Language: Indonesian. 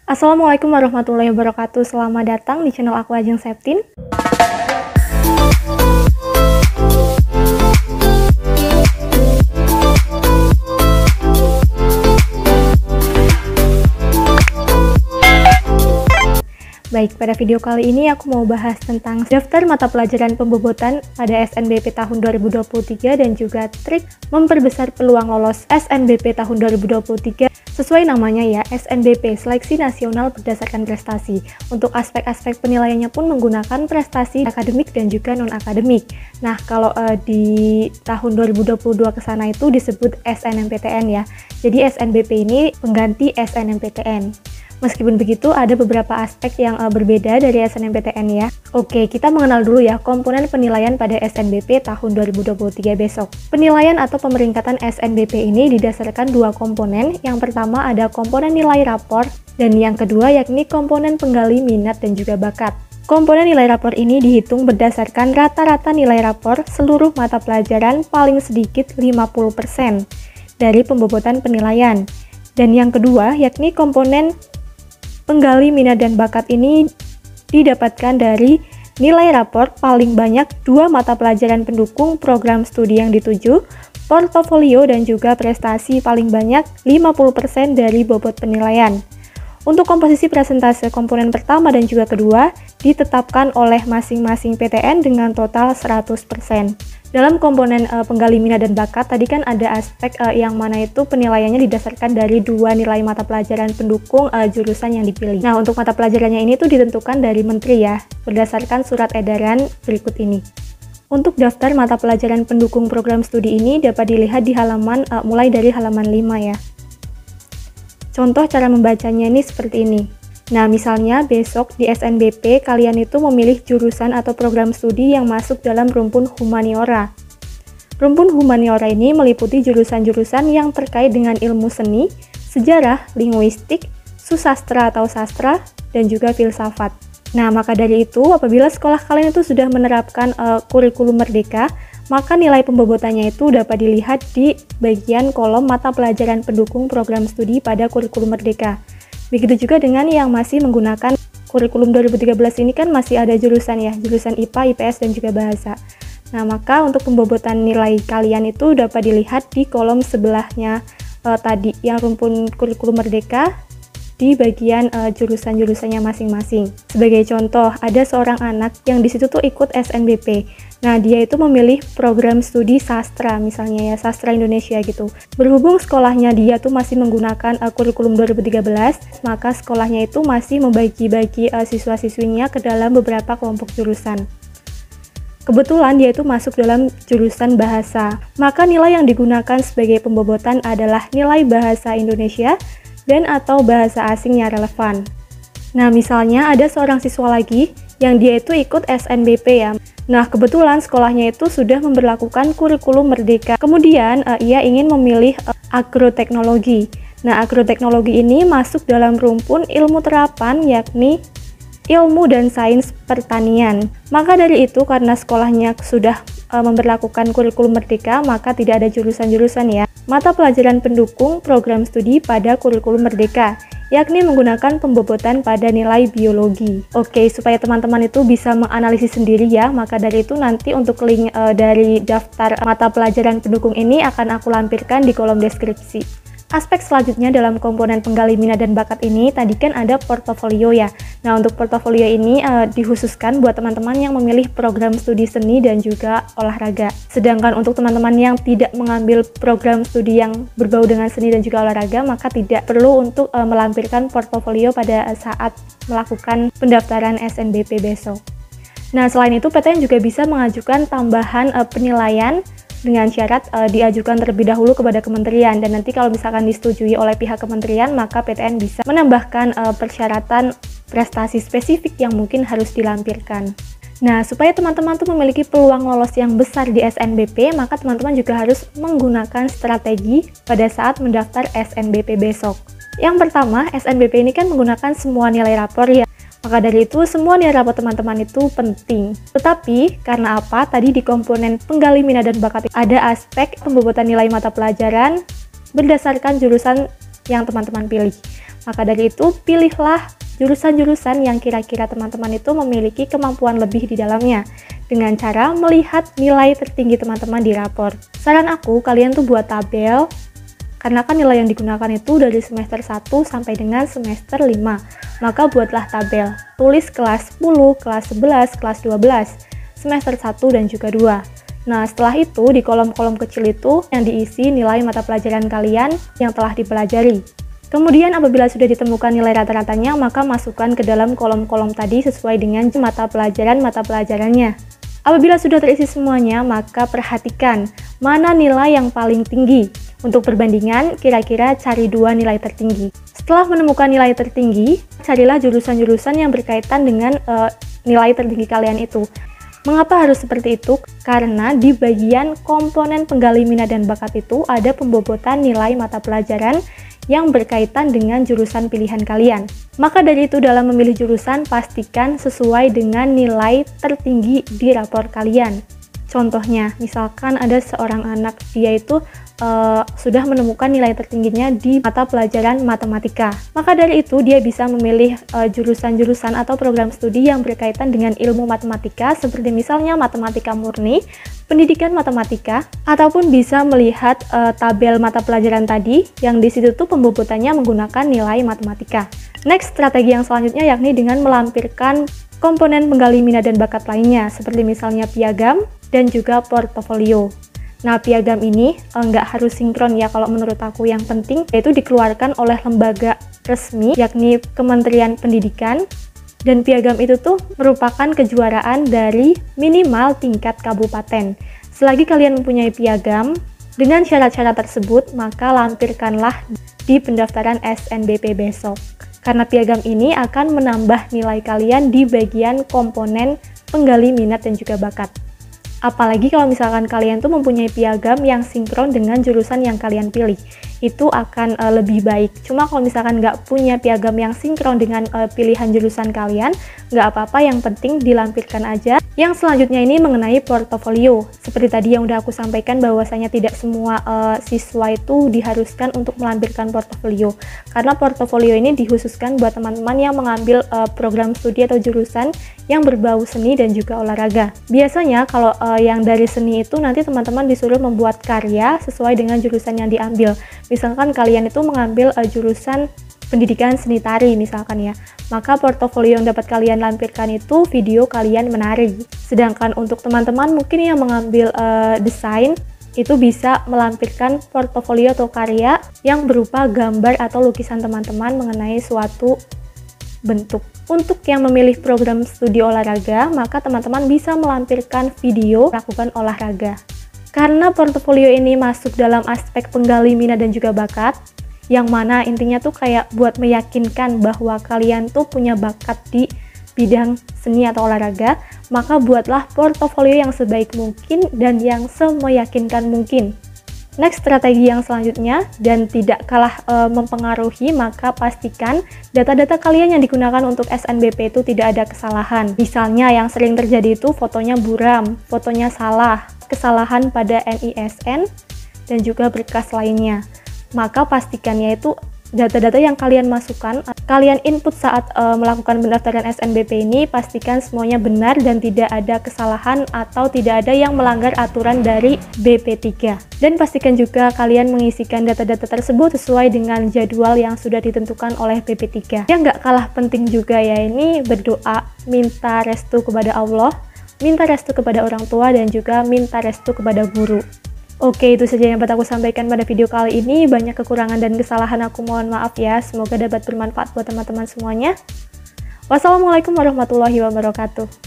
Assalamualaikum warahmatullahi wabarakatuh. Selamat datang di channel aku Ajeng Septin. Baik, pada video kali ini aku mau bahas tentang daftar mata pelajaran pembobotan pada SNBP tahun 2023 dan juga trik memperbesar peluang lolos SNBP tahun 2023. Sesuai namanya ya, SNBP, Seleksi Nasional Berdasarkan Prestasi. Untuk aspek-aspek penilaiannya pun menggunakan prestasi akademik dan juga non-akademik. Nah, kalau di tahun 2022 ke sana itu disebut SNMPTN ya. Jadi SNBP ini pengganti SNMPTN. Meskipun begitu, ada beberapa aspek yang berbeda dari SNMPTN ya. Oke, kita mengenal dulu ya komponen penilaian pada SNBP tahun 2023 besok. Penilaian atau pemeringkatan SNBP ini didasarkan dua komponen. Yang pertama ada komponen nilai rapor, dan yang kedua yakni komponen penggali minat dan juga bakat. Komponen nilai rapor ini dihitung berdasarkan rata-rata nilai rapor seluruh mata pelajaran paling sedikit 50% dari pembobotan penilaian. Dan yang kedua yakni komponen penggali minat dan bakat ini didapatkan dari nilai rapor paling banyak dua mata pelajaran pendukung program studi yang dituju, portofolio dan juga prestasi paling banyak 50% dari bobot penilaian. Untuk komposisi presentase komponen pertama dan juga kedua ditetapkan oleh masing-masing PTN dengan total 100%. Dalam komponen penggali minat dan bakat, tadi kan ada aspek yang mana itu penilaiannya didasarkan dari dua nilai mata pelajaran pendukung jurusan yang dipilih. Nah, untuk mata pelajarannya ini tuh ditentukan dari menteri ya, berdasarkan surat edaran berikut ini. Untuk daftar mata pelajaran pendukung program studi ini dapat dilihat di halaman mulai dari halaman 5 ya. Contoh cara membacanya ini seperti ini. Nah, misalnya besok di SNBP kalian itu memilih jurusan atau program studi yang masuk dalam rumpun humaniora. Rumpun humaniora ini meliputi jurusan-jurusan yang terkait dengan ilmu seni, sejarah, linguistik, susastra atau sastra, dan juga filsafat. Nah, maka dari itu apabila sekolah kalian itu sudah menerapkan kurikulum merdeka, maka nilai pembobotannya itu dapat dilihat di bagian kolom mata pelajaran pendukung program studi pada kurikulum merdeka. Begitu juga dengan yang masih menggunakan kurikulum 2013 ini kan masih ada jurusan ya, jurusan IPA, IPS, dan juga bahasa. Nah, maka untuk pembobotan nilai kalian itu dapat dilihat di kolom sebelahnya tadi, yang rumpun kurikulum merdeka di bagian jurusan-jurusannya masing-masing. Sebagai contoh, ada seorang anak yang di situ tuh ikut SNBP. Nah, dia itu memilih program studi sastra, misalnya ya, sastra Indonesia gitu. Berhubung sekolahnya dia tuh masih menggunakan kurikulum 2013, maka sekolahnya itu masih membagi-bagi siswa-siswinya ke dalam beberapa kelompok jurusan. Kebetulan dia itu masuk dalam jurusan bahasa. Maka nilai yang digunakan sebagai pembobotan adalah nilai bahasa Indonesia dan atau bahasa asing yang relevan. Nah, misalnya ada seorang siswa lagi yang dia itu ikut SNBP ya. Nah, kebetulan sekolahnya itu sudah memberlakukan kurikulum merdeka. Kemudian ia ingin memilih agroteknologi. Nah, agroteknologi ini masuk dalam rumpun ilmu terapan yakni ilmu dan sains pertanian. Maka dari itu karena sekolahnya sudah memberlakukan kurikulum merdeka, maka tidak ada jurusan-jurusan ya mata pelajaran pendukung program studi pada kurikulum merdeka, yakni menggunakan pembobotan pada nilai biologi. Oke, supaya teman-teman itu bisa menganalisis sendiri ya, maka dari itu nanti untuk link dari daftar mata pelajaran pendukung ini akan aku lampirkan di kolom deskripsi. Aspek selanjutnya dalam komponen penggali minat dan bakat ini tadi kan ada portofolio ya. Nah, untuk portofolio ini dikhususkan buat teman-teman yang memilih program studi seni dan juga olahraga. Sedangkan untuk teman-teman yang tidak mengambil program studi yang berbau dengan seni dan juga olahraga, maka tidak perlu untuk melampirkan portofolio pada saat melakukan pendaftaran SNBP besok. Nah, selain itu PTN juga bisa mengajukan tambahan penilaian dengan syarat diajukan terlebih dahulu kepada kementerian, dan nanti kalau misalkan disetujui oleh pihak kementerian, maka PTN bisa menambahkan persyaratan prestasi spesifik yang mungkin harus dilampirkan. Nah, supaya teman-teman tuh memiliki peluang lolos yang besar di SNBP, maka teman-teman juga harus menggunakan strategi pada saat mendaftar SNBP besok. Yang pertama, SNBP ini kan menggunakan semua nilai rapor ya. Maka dari itu, semua nilai rapor teman-teman itu penting. Tetapi, karena apa? Tadi di komponen penggali minat dan bakat ada aspek pembobotan nilai mata pelajaran berdasarkan jurusan yang teman-teman pilih. Maka dari itu, pilihlah jurusan-jurusan yang kira-kira teman-teman itu memiliki kemampuan lebih di dalamnya dengan cara melihat nilai tertinggi teman-teman di rapor. Saran aku, kalian tuh buat tabel, karena kan nilai yang digunakan itu dari semester 1 sampai dengan semester 5. Maka buatlah tabel, tulis kelas 10, kelas 11, kelas 12, semester 1 dan juga 2. Nah, setelah itu di kolom-kolom kecil itu yang diisi nilai mata pelajaran kalian yang telah dipelajari. Kemudian apabila sudah ditemukan nilai rata-ratanya, maka masukkan ke dalam kolom-kolom tadi sesuai dengan mata pelajarannya. Apabila sudah terisi semuanya, maka perhatikan mana nilai yang paling tinggi. Untuk perbandingan, kira-kira cari 2 nilai tertinggi. Setelah menemukan nilai tertinggi, carilah jurusan-jurusan yang berkaitan dengan nilai tertinggi kalian itu. Mengapa harus seperti itu? Karena di bagian komponen penggali minat dan bakat itu ada pembobotan nilai mata pelajaran yang berkaitan dengan jurusan pilihan kalian. Maka dari itu dalam memilih jurusan, pastikan sesuai dengan nilai tertinggi di rapor kalian. Contohnya, misalkan ada seorang anak, dia itu sudah menemukan nilai tertingginya di mata pelajaran matematika. Maka dari itu dia bisa memilih jurusan-jurusan atau program studi yang berkaitan dengan ilmu matematika, seperti misalnya matematika murni, pendidikan matematika, ataupun bisa melihat tabel mata pelajaran tadi yang di situ tuh pembobotannya menggunakan nilai matematika. Next, strategi yang selanjutnya yakni dengan melampirkan komponen penggali minat dan bakat lainnya, seperti misalnya piagam dan juga portofolio. Nah, piagam ini nggak harus sinkron ya kalau menurut aku. Yang penting yaitu dikeluarkan oleh lembaga resmi, yakni Kementerian Pendidikan. Dan piagam itu tuh merupakan kejuaraan dari minimal tingkat kabupaten. Selagi kalian mempunyai piagam dengan syarat-syarat tersebut, maka lampirkanlah di pendaftaran SNBP besok. Karena piagam ini akan menambah nilai kalian di bagian komponen penggali minat dan juga bakat. Apalagi kalau misalkan kalian tuh mempunyai piagam yang sinkron dengan jurusan yang kalian pilih, itu akan lebih baik. Cuma kalau misalkan nggak punya piagam yang sinkron dengan pilihan jurusan kalian, nggak apa-apa, yang penting dilampirkan aja. Yang selanjutnya ini mengenai portofolio. Seperti tadi yang udah aku sampaikan bahwasanya tidak semua siswa itu diharuskan untuk melampirkan portofolio. Karena portofolio ini dikhususkan buat teman-teman yang mengambil program studi atau jurusan yang berbau seni dan juga olahraga. Biasanya kalau yang dari seni itu nanti teman-teman disuruh membuat karya sesuai dengan jurusan yang diambil. Misalkan kalian itu mengambil jurusan pendidikan seni tari misalkan ya, maka portofolio yang dapat kalian lampirkan itu video kalian menari. Sedangkan untuk teman-teman mungkin yang mengambil desain, itu bisa melampirkan portofolio atau karya yang berupa gambar atau lukisan teman-teman mengenai suatu bentuk. Untuk yang memilih program studi olahraga, maka teman-teman bisa melampirkan video melakukan olahraga. Karena portofolio ini masuk dalam aspek penggali minat dan juga bakat, yang mana intinya tuh kayak buat meyakinkan bahwa kalian tuh punya bakat di bidang seni atau olahraga, maka buatlah portofolio yang sebaik mungkin dan yang semeyakinkan mungkin. Next, strategi yang selanjutnya dan tidak kalah mempengaruhi, maka pastikan data-data kalian yang digunakan untuk SNBP itu tidak ada kesalahan. Misalnya yang sering terjadi itu fotonya buram, fotonya salah, kesalahan pada NISN, dan juga berkas lainnya. Maka pastikannya itu data-data yang kalian masukkan, kalian input saat melakukan pendaftaran SNBP ini, pastikan semuanya benar dan tidak ada kesalahan atau tidak ada yang melanggar aturan dari BP3. Dan pastikan juga kalian mengisikan data-data tersebut sesuai dengan jadwal yang sudah ditentukan oleh BP3. Yang nggak kalah penting juga ya, ini berdoa, minta restu kepada Allah, minta restu kepada orang tua, dan juga minta restu kepada guru. Oke, itu saja yang dapat aku sampaikan pada video kali ini. Banyak kekurangan dan kesalahan, aku mohon maaf ya. Semoga dapat bermanfaat buat teman-teman semuanya. Wassalamualaikum warahmatullahi wabarakatuh.